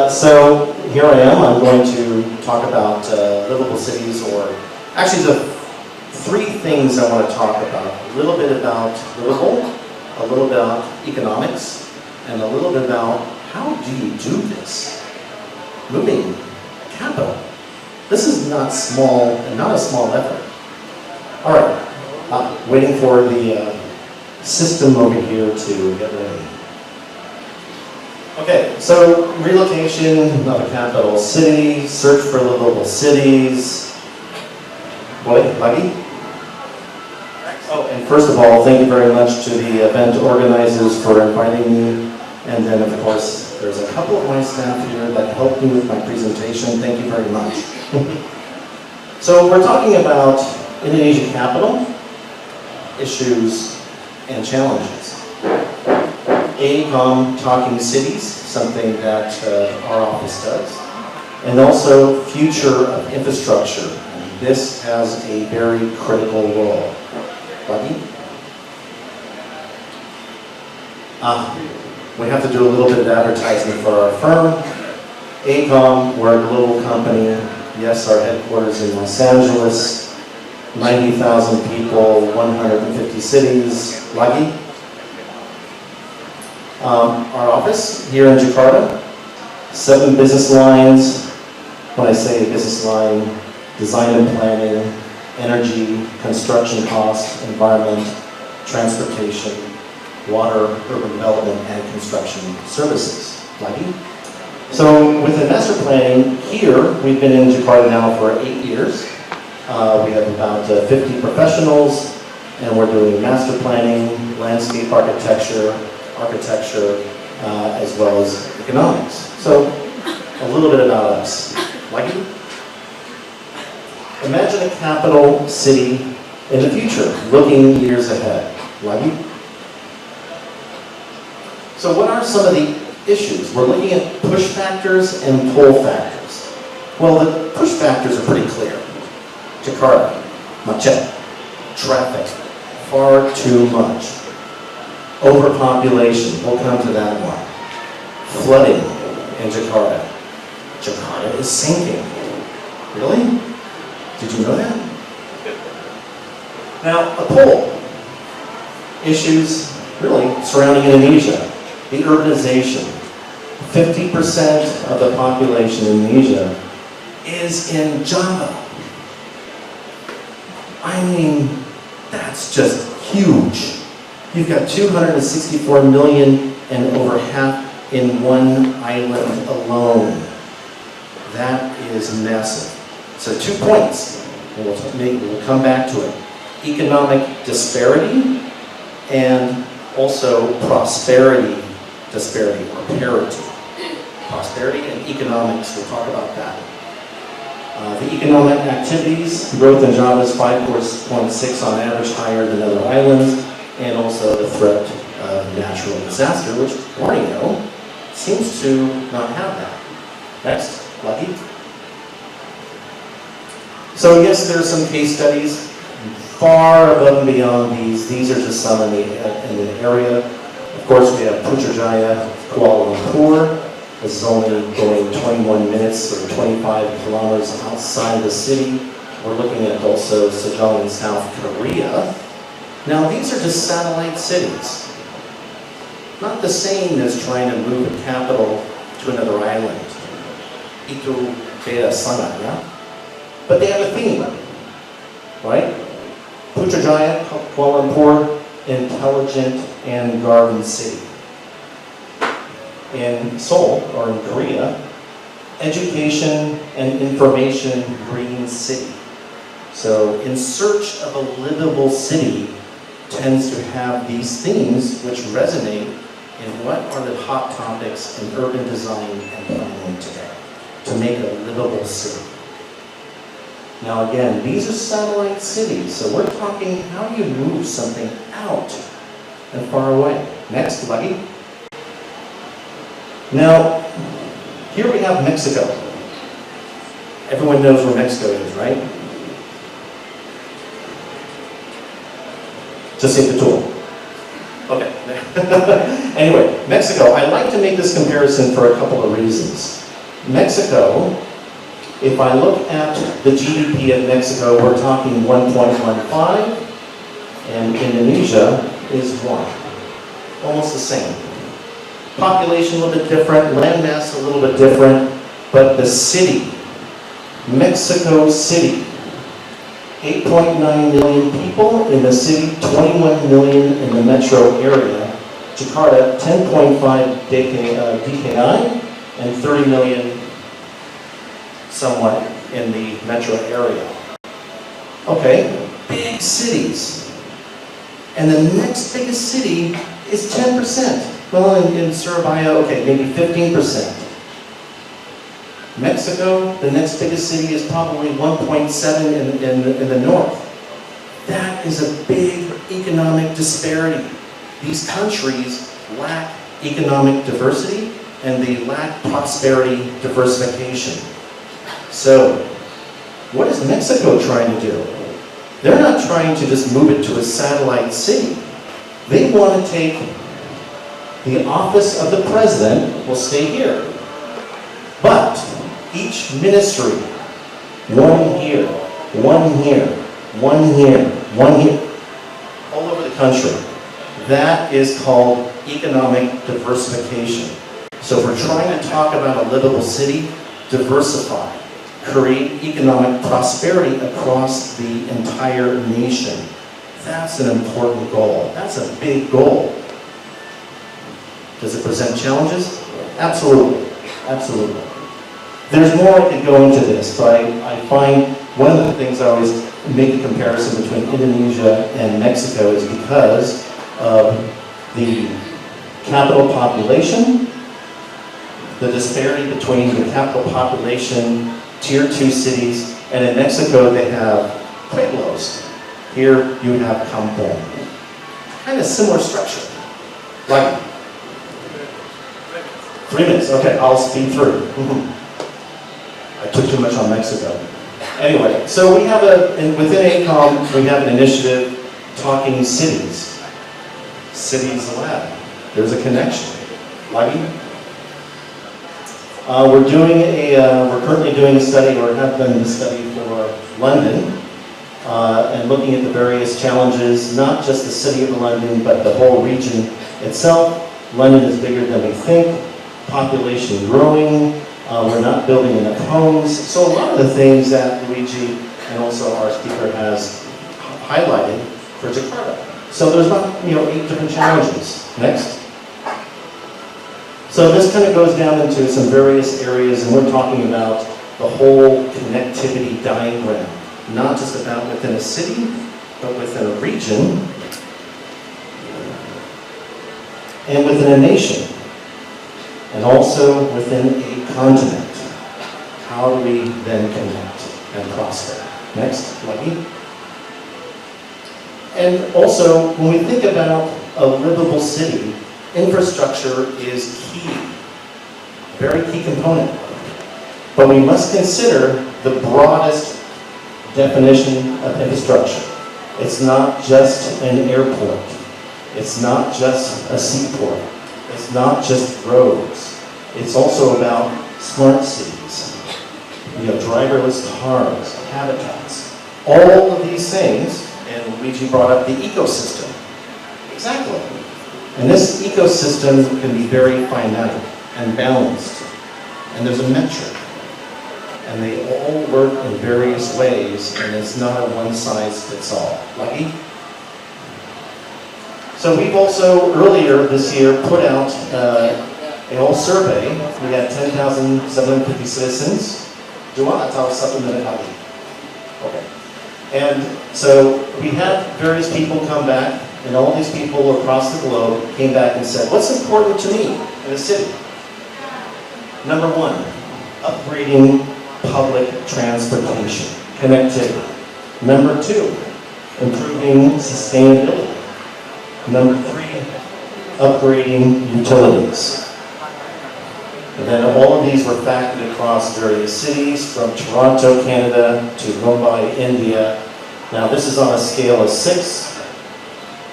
So here I am. I'm going to talk about livable cities, or actually the three things I want to talk about. A little bit about livable, a little bit about economics, and a little bit about how do you do this? Moving capital. This is not small, and not a small effort. All right, waiting for the system over here to get ready. Okay, so relocation of a capital city, search for livable cities. What, Maggie? Oh, and first of all, thank you very much to the event organizers for inviting me. And then, of course, there's a couple of my staff here that helped me with my presentation. Thank you very much. So we're talking about Indonesia capital, issues, and challenges. AECOM Talking Cities, something that our office does, and also future of infrastructure. And this has a very critical role. Buddy? We have to do a little bit of advertising for our firm. AECOM, we're a global company. Yes, our headquarters in Los Angeles, 90,000 people, 150 cities. Lagi? Our office here in Jakarta, 7 business lines. When I say business line, design and planning, energy, construction cost, environment, transportation, water, urban development, and construction services. Lagi? So with investor planning here, we've been in Jakarta now for 8 years. We have about 50 professionals, and we're doing master planning, landscape architecture, as well as economics. So, a little bit about us. Like it? Imagine a capital city in the future, looking years ahead. Like it? So what are some of the issues? We're looking at push factors and pull factors. Well, the push factors are pretty clear. Jakarta, macet, traffic, far too much. Overpopulation, we'll come to that one. Flooding in Jakarta. Jakarta is sinking. Really? Did you know that? Now, a poll. Issues, really, surrounding Indonesia. The urbanization. 50% of the population in Indonesia is in Java. I mean, that's just huge. You've got 264 million and over half in one island alone. That is massive. So 2 points, and we'll come back to it. Economic disparity and also prosperity disparity or parity. Prosperity and economics, we'll talk about that. The economic activities, growth in Java is 5.6 on average, higher than other islands. And also the threat of natural disaster, which Borneo seems to not have that. Next, Lucky. So yes, there are some case studies far above and beyond these. These are just some in the area. Of course, we have Putrajaya, Kuala Lumpur. This is only going 21 minutes or 25 kilometers outside the city. We're looking at also Sejong in South Korea. Now, these are just satellite cities. Not the same as trying to move a capital to another island. Itu beda sangat, ya? But they have a theme, right? Putrajaya, Kuala Lumpur, intelligent and garden city. In Seoul, or in Korea, education and information green city. So, in search of a livable city, tends to have these themes which resonate in what are the hot topics in urban design and planning today to make a livable city. Now again, these are satellite cities, so we're talking how do you move something out and far away. Next, Lucky. Now, here we have Mexico. Everyone knows where Mexico is, right? Just hit the tool. Okay. Anyway, Mexico, I like to make this comparison for a couple of reasons. Mexico, if I look at the GDP of Mexico, we're talking 1.15, and Indonesia is 1. Almost the same. Population a little bit different, landmass a little bit different, but the city, Mexico City, 8.9 million people in the city, 21 million in the metro area. Jakarta, 10.5 DKI, and 30 million somewhat in the metro area. Okay, big cities. And the next biggest city is 10%. Well, in Surabaya, okay, maybe 15%. Mexico, the next biggest city is probably 1.7 in the north. That is a big economic disparity. These countries lack economic diversity and they lack prosperity diversification. So, what is Mexico trying to do? They're not trying to just move it to a satellite city. They want to take the office of the president will stay here. But each ministry, one here, one here, one here, one here, all over the country. That is called economic diversification. So if we're trying to talk about a livable city, diversify, create economic prosperity across the entire nation. That's an important goal. That's a big goal. Does it present challenges? Absolutely. Absolutely. There's more I could go into this, but I find one of the things I always make a comparison between Indonesia and Mexico is because of the capital population, the disparity between the capital population, tier 2 cities, and in Mexico they have pueblos. Here you have kampong. Kind of similar structure. Like 3 minutes, okay, I'll speed through. I took too much on Mexico. Anyway, so we have within AECOM, we have an initiative talking cities. Cities lab. There's a connection. Lagi? We're currently doing a study, or have done a study for London, and looking at the various challenges, not just the city of London, but the whole region itself. London is bigger than we think. Population growing, we're not building enough homes. So a lot of the things that Luigi and also our speaker has highlighted for Jakarta. So there's about 8 different challenges. Next. So this kind of goes down into some various areas, and we're talking about the whole connectivity diagram, not just about within a city, but within a region and within a nation. And also within a continent. How do we then connect and prosper? Next, Lucky. And also, when we think about a livable city, infrastructure is key. Very key component. But we must consider the broadest definition of infrastructure. It's not just an airport. It's not just a seaport. It's not just roads. It's also about smart cities, driverless cars, habitats. All of these things, and Luigi brought up the ecosystem. Exactly. And this ecosystem can be very finite and balanced. And there's a metric. And they all work in various ways, and it's not a one-size-fits-all. Lucky? So we've also, earlier this year, put out a whole survey. We had 10,750 citizens. Do you want to tell us something about it? Okay. And so we had various people come back, and all these people across the globe came back and said, what's important to me in a city? Number 1, upgrading public transportation, connectivity. Number 2, improving sustainability. Number 3, upgrading utilities. And then all of these were factored across various cities, from Toronto, Canada, to Mumbai, India. Now this is on a scale of 6.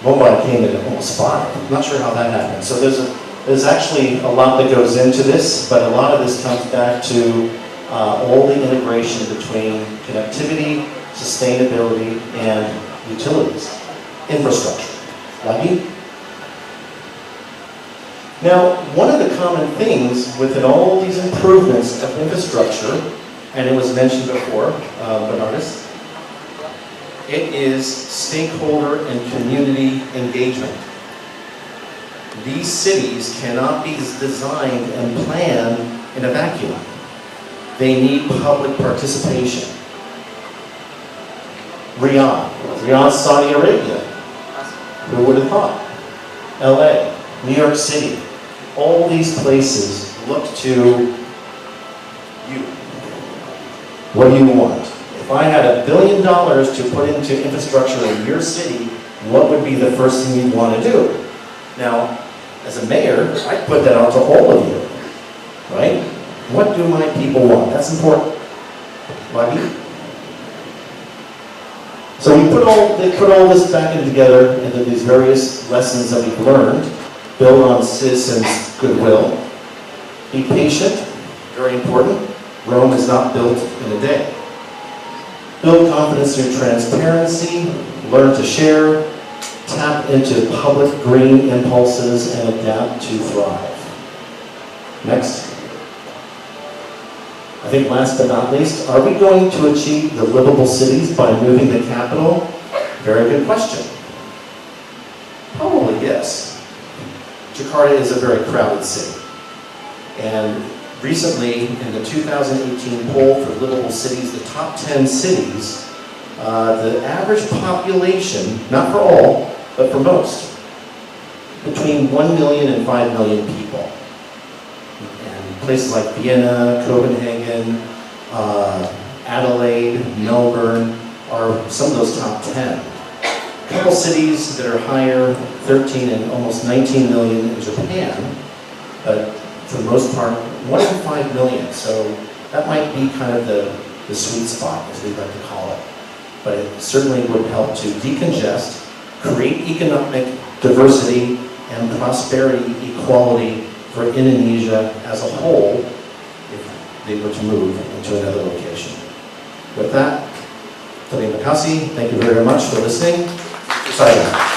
Mumbai came in at almost 5. I'm not sure how that happened. So there's actually a lot that goes into this, but a lot of this comes back to all the integration between connectivity, sustainability, and utilities, infrastructure. Lagi? Now, one of the common things within all these improvements of infrastructure, and it was mentioned before, Bernardus, it is stakeholder and community engagement. These cities cannot be designed and planned in a vacuum. They need public participation. Riyadh, Saudi Arabia. Who would have thought? LA, New York City. All these places look to you. What do you want? If I had $1 billion to put into infrastructure in your city, what would be the first thing you'd want to do? Now, as a mayor, I'd put that out to all of you, right? What do my people want? That's important. Lagi? So they put all this back in together into these various lessons that we've learned. Build on citizens' goodwill. Be patient, very important. Rome is not built in a day. Build confidence through transparency, learn to share, tap into public green impulses, and adapt to thrive. Next. I think last but not least, are we going to achieve the livable cities by moving the capital? Very good question. Probably yes. Jakarta is a very crowded city. And recently, in the 2018 poll for livable cities, the top 10 cities, the average population, not for all, but for most, between 1 million and 5 million people. And places like Vienna, Copenhagen, Adelaide, Melbourne are some of those top 10. A couple cities that are higher, 13 and almost 19 million in Japan, but for the most part, 1 in 5 million. So that might be kind of the sweet spot, as we like to call it. But it certainly would help to decongest, create economic diversity and prosperity, equality for Indonesia as a whole if they were to move into another location. With that, terima kasih. Thank you very much for listening. Saya.